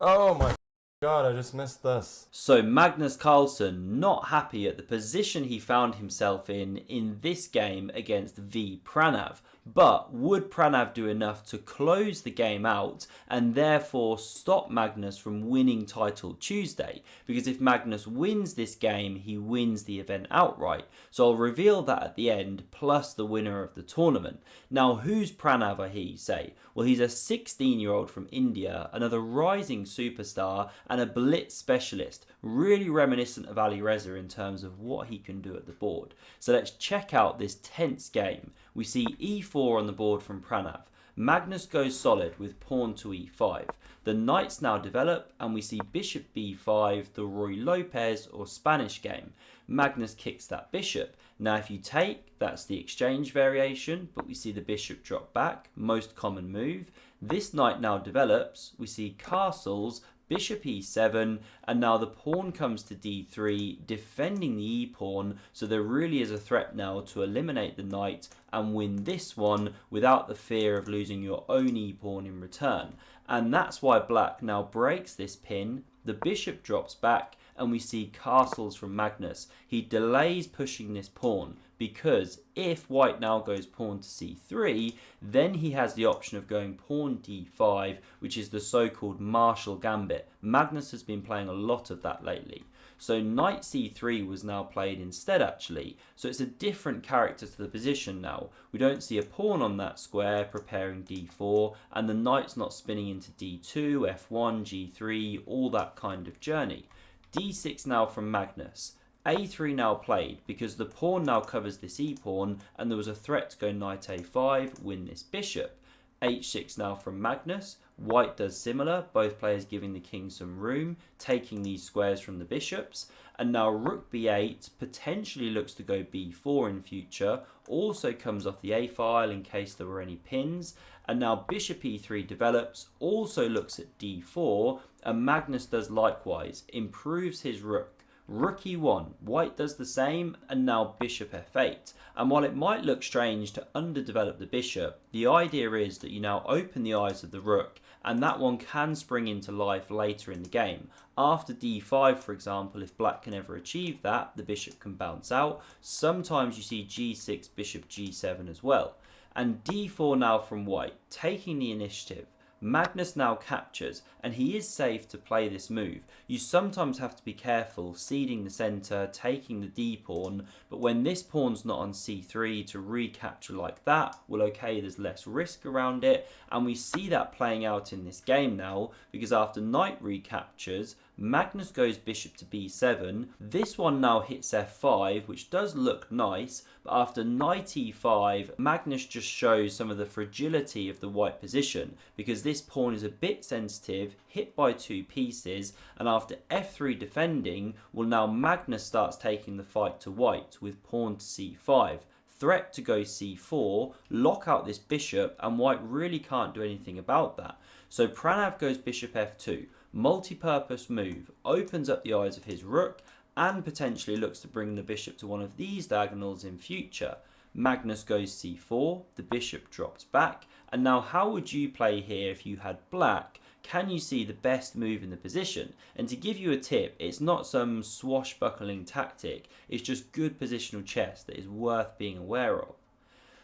Oh my god, I just missed this. So Magnus Carlsen not happy at the position he found himself in this game against V Pranav. But would Pranav do enough to close the game out and therefore stop Magnus from winning title Tuesday? Because if Magnus wins this game, he wins the event outright. So I'll reveal that at the end, plus the winner of the tournament. Now, who's Pranav, I hear you say? Well, he's a 16-year-old from India, another rising superstar and a blitz specialist, really reminiscent of Ali Reza in terms of what he can do at the board. So let's check out this tense game. We see e4 on the board from Pranav. Magnus goes solid with pawn to e5. The knights now develop and we see bishop b5, the Roy Lopez or Spanish game. Magnus kicks that bishop. Now if you take, that's the exchange variation, but we see the bishop drop back, most common move. This knight now develops, we see castles, bishop e7, and now the pawn comes to d3, defending the e-pawn, so there really is a threat now to eliminate the knight and win this one without the fear of losing your own e-pawn in return. And that's why black now breaks this pin, the bishop drops back, and we see castles from Magnus. He delays pushing this pawn because if white now goes pawn to c3, then he has the option of going pawn d5, which is the so-called Marshall Gambit. Magnus has been playing a lot of that lately. So knight c3 was now played instead actually. So it's a different character to the position now. We don't see a pawn on that square preparing d4 and the knight's not spinning into d2, f1, g3, all that kind of journey. d6 now from Magnus. a3 now played because the pawn now covers this e-pawn and there was a threat to go knight a5, win this bishop. h6 now from Magnus. White does similar, both players giving the king some room, taking these squares from the bishops. And now rook b8 potentially looks to go b4 in future, also comes off the a file in case there were any pins. And now bishop e3 develops, also looks at d4, and Magnus does likewise, improves his rook. Rook e1, white does the same, and now bishop f8. And while it might look strange to underdevelop the bishop, the idea is that you now open the eyes of the rook, and that one can spring into life later in the game. After d5, for example, if black can ever achieve that, the bishop can bounce out. Sometimes you see g6, bishop g7 as well. And d4 now from white, taking the initiative. Magnus now captures, and he is safe to play this move. You sometimes have to be careful ceding the centre, taking the d-pawn, but when this pawn's not on c3 to recapture like that, well okay, there's less risk around it, and we see that playing out in this game now, because after knight recaptures, Magnus goes bishop to b7. This one now hits f5, which does look nice, but after knight e5, Magnus just shows some of the fragility of the white position, because this pawn is a bit sensitive, hit by two pieces, and after f3 defending, well now Magnus starts taking the fight to white with pawn to c5. Threat to go c4, lock out this bishop, and white really can't do anything about that. So Pranav goes bishop f2. Multi-purpose move, opens up the eyes of his rook and potentially looks to bring the bishop to one of these diagonals in future. Magnus goes c4, the bishop drops back, and now how would you play here if you had black? Can you see the best move in the position? And to give you a tip, it's not some swashbuckling tactic, it's just good positional chess that is worth being aware of.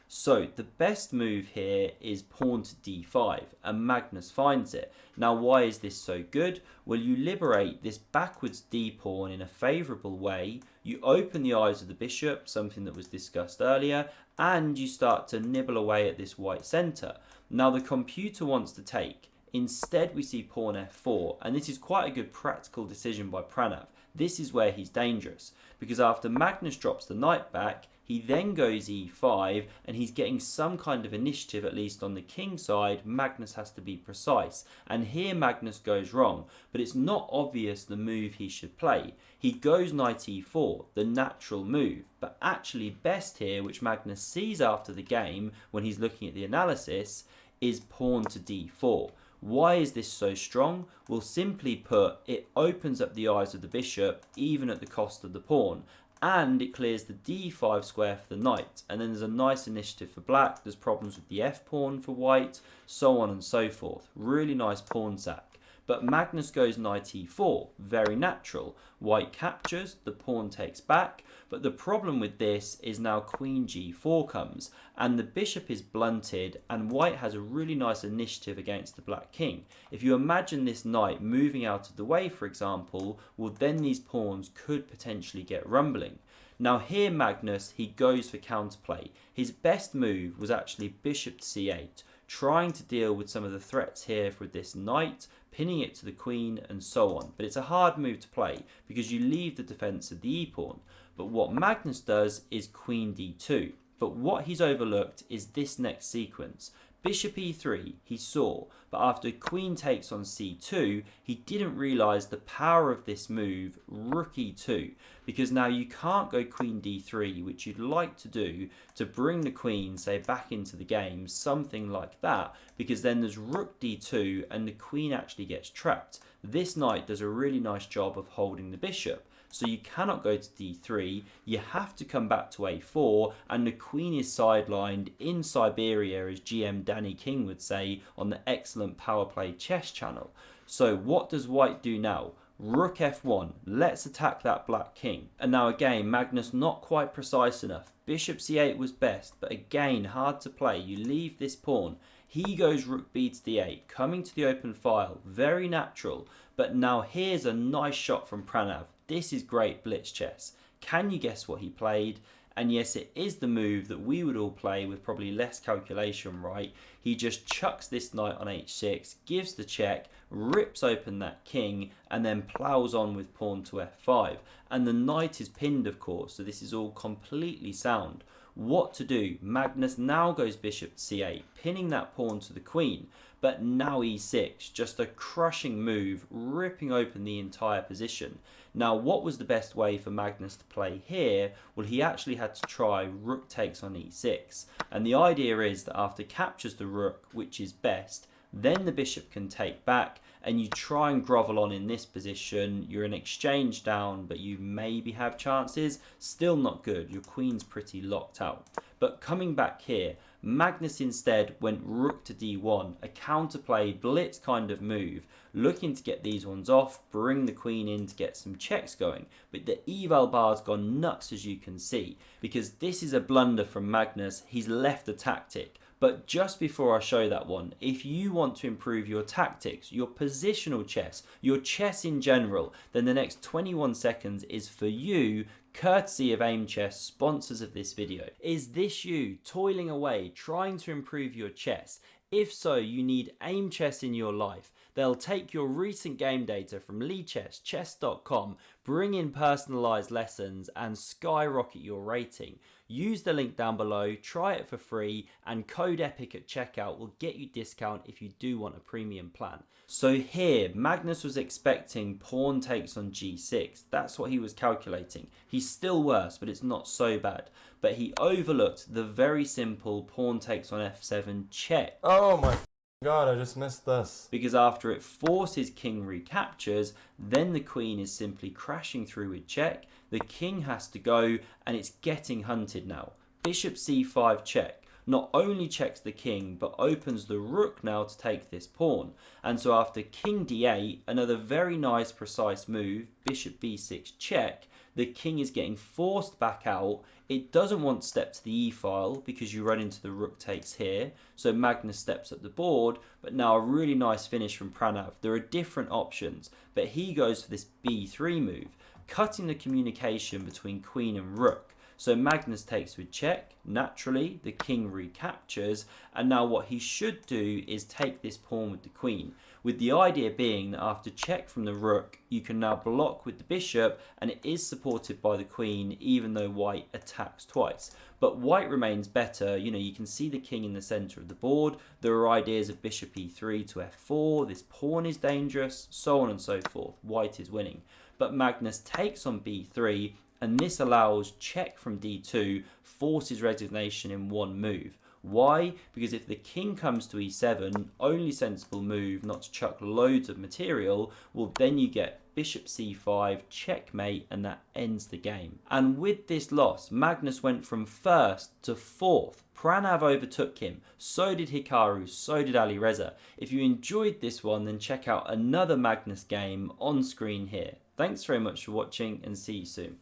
So the best move here is pawn to d5 and Magnus finds it. Now why is this so good? Well, you liberate this backwards d-pawn in a favourable way, you open the eyes of the bishop, something that was discussed earlier, and you start to nibble away at this white centre. Now the computer wants to take. Instead we see pawn f4, and this is quite a good practical decision by Pranav. This is where he's dangerous, because after Magnus drops the knight back, he then goes e5, and he's getting some kind of initiative, at least on the king side. Magnus has to be precise, and here Magnus goes wrong, but it's not obvious the move he should play. He goes knight e4, the natural move, but actually best here, which Magnus sees after the game when he's looking at the analysis, is pawn to d4. Why is this so strong? Well, simply put, it opens up the eyes of the bishop, even at the cost of the pawn, and it clears the d5 square for the knight, and then there's a nice initiative for black. There's problems with the f pawn for white, so on and so forth. Really nice pawn sack. But Magnus goes knight e4, very natural. White captures, the pawn takes back, but the problem with this is now queen g4 comes, and the bishop is blunted, and white has a really nice initiative against the black king. If you imagine this knight moving out of the way, for example, well then these pawns could potentially get rumbling. Now here Magnus, he goes for counterplay. His best move was actually bishop to c8, trying to deal with some of the threats here with this knight, pinning it to the queen and so on. But it's a hard move to play because you leave the defense of the e-pawn. But what Magnus does is queen d2. But what he's overlooked is this next sequence. Bishop e3 he saw, but after queen takes on c2, he didn't realise the power of this move, rook e2, because now you can't go queen d3, which you'd like to do to bring the queen, say, back into the game, something like that, because then there's rook d2 and the queen actually gets trapped. This knight does a really nice job of holding the bishop. So you cannot go to d3, you have to come back to a4, and the queen is sidelined in Siberia, as GM Danny King would say on the excellent Power Play Chess channel. So what does white do now? Rook f1, let's attack that black king. And now again, Magnus not quite precise enough. Bishop c8 was best, but again, hard to play. You leave this pawn. He goes rook b to d8, coming to the open file, very natural. But now here's a nice shot from Pranav. This is great blitz chess. Can you guess what he played? And yes, it is the move that we would all play with probably less calculation, right? He just chucks this knight on h6, gives the check, rips open that king, and then plows on with pawn to f5. And the knight is pinned, of course, so this is all completely sound. What to do? Magnus now goes bishop to c8, pinning that pawn to the queen. But now e6, just a crushing move, ripping open the entire position. Now, what was the best way for Magnus to play here? Well, he actually had to try rook takes on e6. And the idea is that after captures the rook, which is best, then the bishop can take back, and you try and grovel on in this position. You're an exchange down, but you maybe have chances. Still not good. Your queen's pretty locked out. But coming back here, Magnus instead went rook to d1, a counterplay blitz kind of move, looking to get these ones off, bring the queen in to get some checks going. But the eval bar's gone nuts, as you can see, because this is a blunder from Magnus. He's left a tactic. But just before I show that one, if you want to improve your tactics, your positional chess, your chess in general, then the next 21 seconds is for you, courtesy of AIMCHESS, sponsors of this video. Is this you toiling away, trying to improve your chess? If so, you need AIMCHESS in your life. They'll take your recent game data from Lichess, chess.com, bring in personalized lessons and skyrocket your rating. Use the link down below, try it for free, and code EPIC at checkout will get you discount if you do want a premium plan. So here, Magnus was expecting pawn takes on g6. That's what he was calculating. He's still worse, but it's not so bad. But he overlooked the very simple pawn takes on f7 check. Oh my god, I just missed this. Because after it forces king recaptures, then the queen is simply crashing through with check. The king has to go, and it's getting hunted now. Bishop c5 check. Not only checks the king, but opens the rook now to take this pawn. And so after king d8, another very nice precise move, bishop b6 check, the king is getting forced back out. It doesn't want to step to the e-file because you run into the rook takes here. So Magnus steps up the board, but now a really nice finish from Pranav. There are different options, but he goes for this b3 move, cutting the communication between queen and rook. So Magnus takes with check, naturally the king recaptures, and now what he should do is take this pawn with the queen, with the idea being that after check from the rook, you can now block with the bishop, and it is supported by the queen even though white attacks twice. But white remains better. You know, you can see the king in the center of the board. There are ideas of bishop e3 to f4, this pawn is dangerous, so on and so forth. White is winning. But Magnus takes on b3, and this allows check from d2, forces resignation in one move. Why? Because if the king comes to e7, only sensible move, not to chuck loads of material, well then you get bishop c5, checkmate, and that ends the game. And with this loss, Magnus went from 1st to 4th. Pranav overtook him, so did Hikaru, so did Alireza. If you enjoyed this one, then check out another Magnus game on screen here. Thanks very much for watching and see you soon.